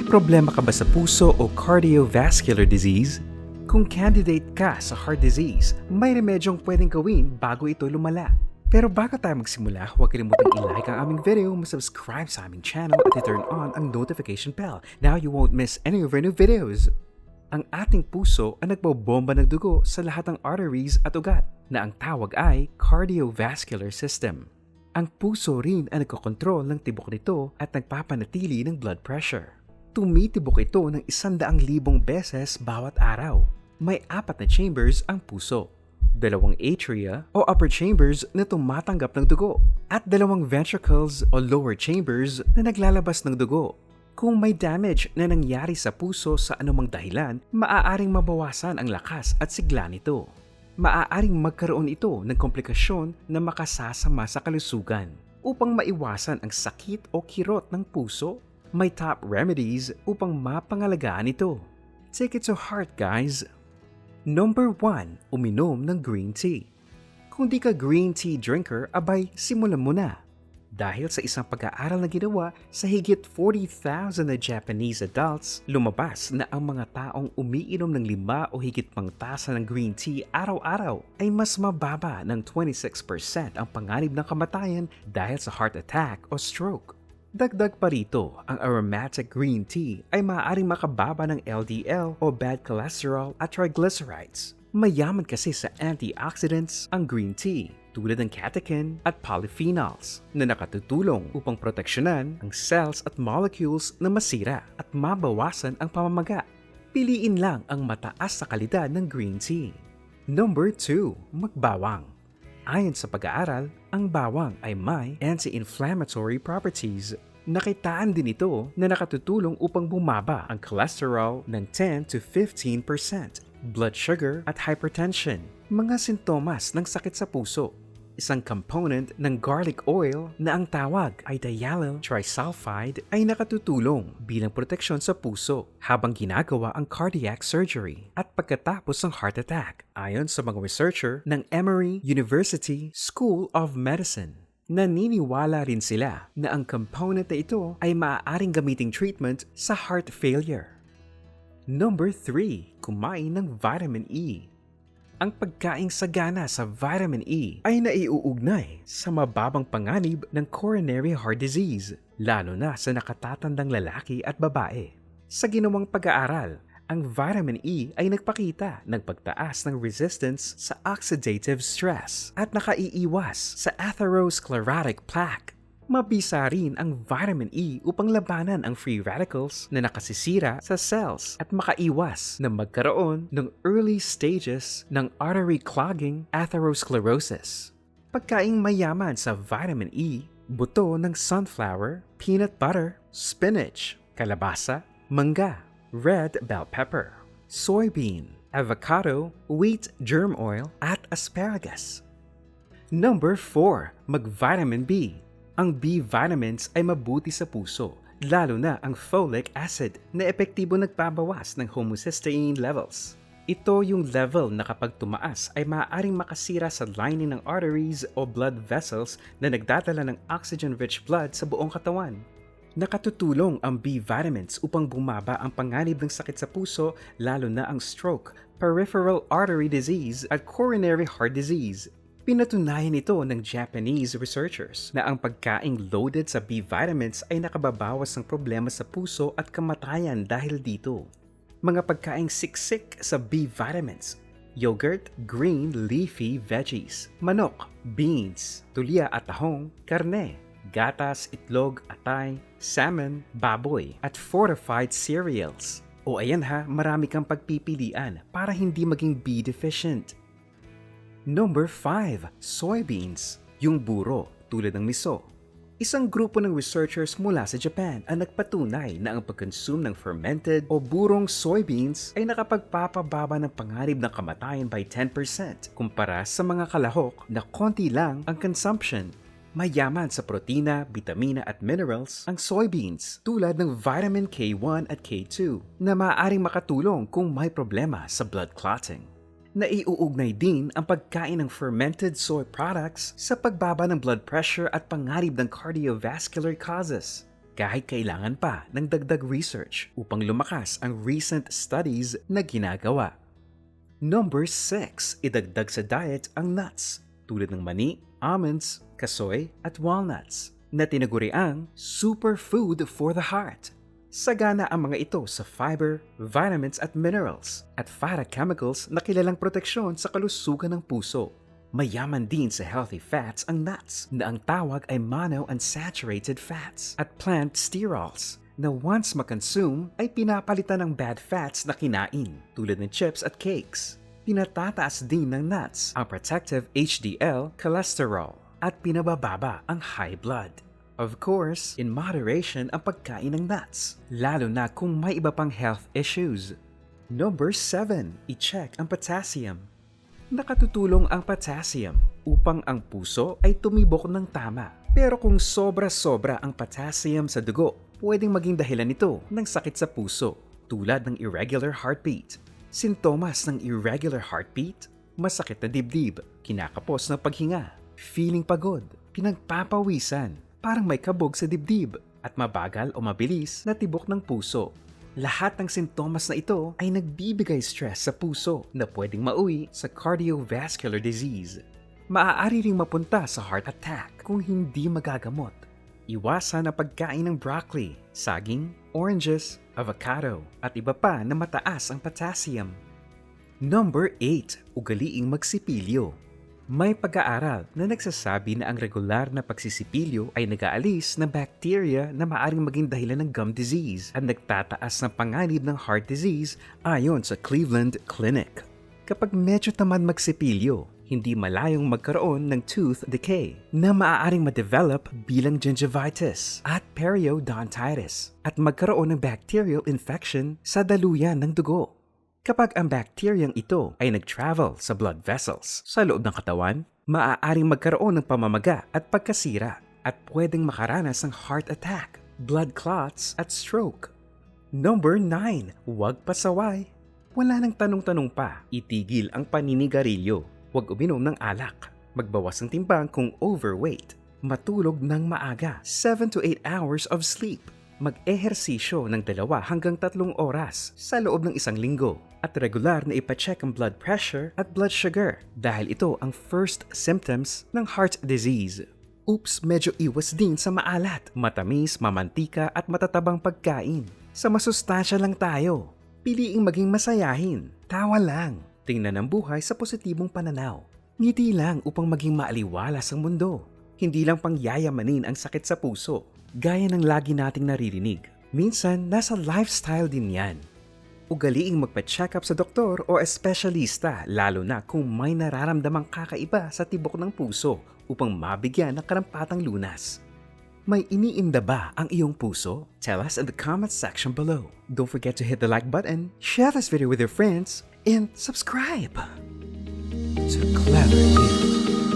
problema ka ba sa puso o cardiovascular disease? Kung candidate ka sa heart disease, may remedyong pwedeng gawin bago ito lumala. Pero bago tayo magsimula, huwag kalimutang i-like ang aming video, subscribe sa aming channel at i-turn on ang notification bell. Now you won't miss any of our new videos. Ang ating puso ang nagbobomba ng dugo sa lahat ng arteries at ugat na ang tawag ay cardiovascular system. Ang puso rin ang nagkokontrol ng tibok nito at nagpapanatili ng blood pressure. Tumitibok ito ng 100,000 beses bawat araw. May 4 na chambers ang puso. 2 atria o upper chambers na tumatanggap ng dugo at 2 ventricles o lower chambers na naglalabas ng dugo. Kung may damage na nangyari sa puso sa anumang dahilan, maaaring mabawasan ang lakas at sigla nito. Maaaring magkaroon ito ng komplikasyon na makasasama sa kalusugan. Upang maiwasan ang sakit o kirot ng puso, may top remedies upang mapangalagaan ito. Take it to heart, guys! Number 1, uminom ng green tea. Kung di ka green tea drinker, abay, simulan mo na. Dahil sa isang pag-aaral na ginawa sa higit 40,000 na Japanese adults, lumabas na ang mga taong umiinom ng 5 o higit pang tasa ng green tea araw-araw ay mas mababa ng 26% ang panganib ng kamatayan dahil sa heart attack o stroke. Dagdag pa rito, ang aromatic green tea ay maaaring makababa ng LDL o bad cholesterol at triglycerides. Mayaman kasi sa antioxidants ang green tea tulad ng catechin at polyphenols na nakatutulong upang proteksyonan ang cells at molecules na masira at mabawasan ang pamamaga. Piliin lang ang mataas sa kalidad ng green tea. Number 2, magbawang. Ayon sa pag-aaral, ang bawang ay may anti-inflammatory properties. Nakitaan din ito na nakatutulong upang bumaba ang cholesterol ng 10 to 15%, blood sugar at hypertension, mga sintomas ng sakit sa puso. Isang component ng garlic oil na ang tawag ay diallyl trisulfide ay nakatutulong bilang proteksyon sa puso habang ginagawa ang cardiac surgery at pagkatapos ng heart attack, ayon sa mga researcher ng Emory University School of Medicine. Naniniwala rin sila na ang component na ito ay maaaring gamiting treatment sa heart failure. Number 3, kumain ng vitamin E. Ang pagkaing sagana sa vitamin E ay naiuugnay sa mababang panganib ng coronary heart disease, lalo na sa nakatatandang lalaki at babae. Sa ginawang pag-aaral, ang vitamin E ay nagpakita ng pagtaas ng resistance sa oxidative stress at nakaiiwas sa atherosclerotic plaque. Mabisa rin ang vitamin E upang labanan ang free radicals na nakasisira sa cells at makaiwas na magkaroon ng early stages ng artery clogging atherosclerosis. Pagkaing mayaman sa vitamin E, buto ng sunflower, peanut butter, spinach, kalabasa, mangga, red bell pepper, soybean, avocado, wheat germ oil, at asparagus. Number 4, mag-vitamin B. Ang B vitamins ay mabuti sa puso, lalo na ang folic acid na epektibo nagbabawas ng homocysteine levels. Ito yung level na kapag tumaas ay maaaring makasira sa lining ng arteries o blood vessels na nagdadala ng oxygen-rich blood sa buong katawan. Nakatutulong ang B vitamins upang bumaba ang panganib ng sakit sa puso, lalo na ang stroke, peripheral artery disease at coronary heart disease. Pinatunayan ito ng Japanese researchers na ang pagkaing loaded sa B vitamins ay nakababawas ng problema sa puso at kamatayan dahil dito. Mga pagkaing siksik sa B vitamins: yogurt, green leafy veggies, manok, beans, tulya at tahong, karne, gatas, itlog, atay, salmon, baboy, at fortified cereals. O ayan ha, marami kang pagpipilian para hindi maging B deficient. Number 5, soybeans, yung buro tulad ng miso. Isang grupo ng researchers mula sa Japan ang nagpatunay na ang pag-consume ng fermented o burong soybeans ay nakapagpapababa ng panganib ng kamatayan by 10% kumpara sa mga kalahok na konti lang ang consumption. Mayaman sa protina, bitamina at minerals ang soybeans tulad ng vitamin K1 at K2 na maaaring makatulong kung may problema sa blood clotting. Naiuugnay din ang pagkain ng fermented soy products sa pagbaba ng blood pressure at panganib ng cardiovascular causes. kahit kailangan pa ng dagdag research upang lumakas ang recent studies na ginagawa. Number 6. Idagdag sa diet ang nuts tulad ng mani, almonds, kasoy at walnuts na tinaguri ang superfood for the heart. Sagana ang mga ito sa fiber, vitamins at minerals at phytochemicals na kilalang proteksyon sa kalusugan ng puso. Mayaman din sa healthy fats ang nuts na ang tawag ay monounsaturated fats at plant sterols na once makonsume ay pinapalitan ng bad fats na kinain tulad ng chips at cakes. Pinatataas din ng nuts ang protective HDL cholesterol at pinabababa ang high blood. Of course, in moderation ang pagkain ng nuts, lalo na kung may iba pang health issues. Number 7. I-check ang potassium. Nakatutulong ang potassium upang ang puso ay tumibok ng tama. Pero kung sobra-sobra ang potassium sa dugo, pwedeng maging dahilan ito ng sakit sa puso tulad ng irregular heartbeat. Sintomas ng irregular heartbeat, masakit na dibdib, kinakapos ng paghinga, feeling pagod, pinagpapawisan, parang may kabog sa dibdib, at mabagal o mabilis na tibok ng puso. Lahat ng sintomas na ito ay nagbibigay stress sa puso na pwedeng mauwi sa cardiovascular disease. Maaari ring mapunta sa heart attack kung hindi magagamot. Iwasan ang pagkain ng broccoli, saging, oranges, avocado, at iba pa na mataas ang potassium. Number 8. Ugaliing magsipilyo. May pag-aaral na nagsasabi na ang regular na pagsisipilyo ay nag-aalis ng bacteria na maaring maging dahilan ng gum disease at nagtataas ng panganib ng heart disease ayon sa Cleveland Clinic. Kapag medyo tamad magsipilyo, hindi malayong magkaroon ng tooth decay na maaaring ma-develop bilang gingivitis at periodontitis at magkaroon ng bacterial infection sa daluyan ng dugo. Kapag ang bakteryang ito ay nag-travel sa blood vessels sa loob ng katawan, maaaring magkaroon ng pamamaga at pagkasira at pwedeng makaranas ng heart attack, blood clots at stroke. Number 9. Huwag pasaway. Wala nang tanong-tanong pa, itigil ang paninigarilyo. Huwag uminom ng alak. Magbawas ng timbang kung overweight. Matulog ng maaga, 7 to 8 hours of sleep. Mag-ehersisyo ng 2 hanggang 3 oras sa loob ng 1 linggo at regular na ipacheck ang blood pressure at blood sugar dahil ito ang first symptoms ng heart disease. Oops, medyo iwas din sa maalat, matamis, mamantika at matatabang pagkain. Sa masustansya lang tayo. Piliing maging masayahin, tawa lang, tingnan ang buhay sa positibong pananaw. Ngiti lang upang maging maaliwalas ang mundo. Hindi lang pangyayamanin ang sakit sa puso. Gaya ng lagi nating naririnig, minsan nasa lifestyle din yan. Ugaliing magpa-check up sa doktor o espesyalista lalo na kung may nararamdamang kakaiba sa tibok ng puso upang mabigyan ng karampatang lunas. May iniinda ba ang iyong puso? Tell us in the comments section below. Don't forget to hit the like button, share this video with your friends, and subscribe to Clever You.